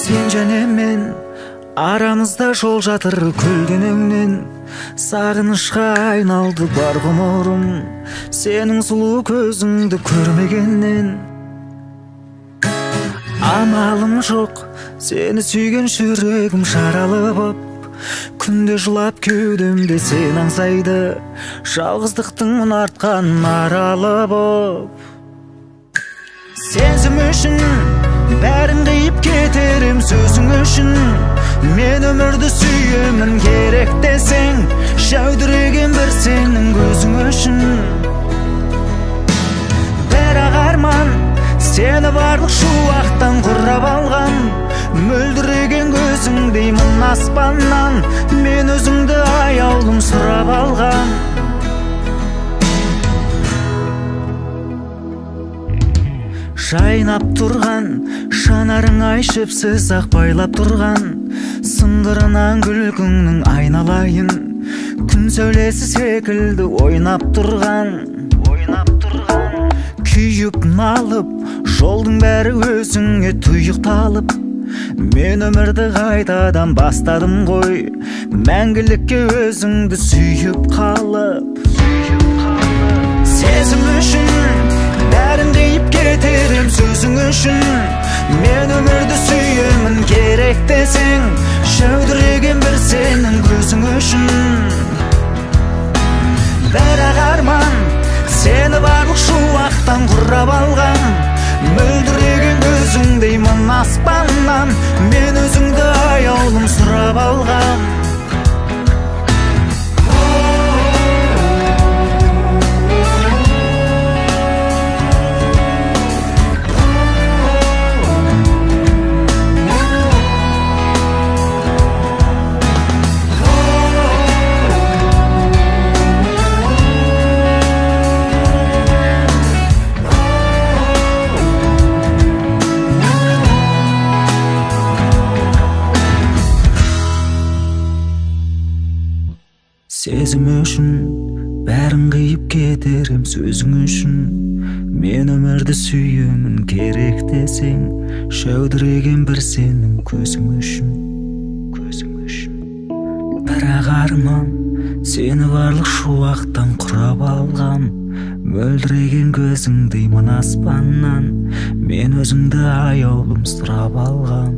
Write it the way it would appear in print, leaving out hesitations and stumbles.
Sen және мен арамызда жол жатыр көлденеңнен, сағынышқа айналды бар ғұмырым сенің сұлу көзіңді көрмегеннен. Амалым жоқ, сені сүйген жүрегім жаралы боп, күнде жылап кеудемде сен аңсайды, жалғыздықтың артқан маралы боп. Сезім үшін бәрін қиып кетерім сөзің үшін, мен өмірді сүйемін керек десең, жәудіреген бір сенің көзің үшін. Бірақ арман сені барлық шуақтан құрап алған, мөлдіреген көзіңдеймін аспаннан, мен өзіңді аяулым сұрап алған. Жайнап тұрған жанарың айшыпсыз ақ байлап тұрған, сыңғырынан күлкіңнің айналайын, күн сәулесі секілді ойнап тұрған. Күйіп налып жолдың бәрі өзіңе тұйықталып, мен өмірді қайтадан бастадым ғой, мәңгілікке өзіңді сүйіп қалып. Сезім үшін бәрін қиып кетерім сөзің үшін, мен өмірді сүйемін керек десең, жәудіреген бір сенің көзің үшін. Бірақ арман сені барлық шуақтан құрап алған, мөлдіреген көзіңдеймін аспаннан, мен өзіңді аяулым сұрап алған. Сезім үшін бәрін қиып кетерім сөзің үшін, мен өмірді сүйемін керек десең, жәудіреген бір сенің көзің үшін. Бірақ арман сені барлық шуақтан құрап алған, мөлдіреген көзіңдеймін аспаннан, мен өзіңді аяулым сұрап алған.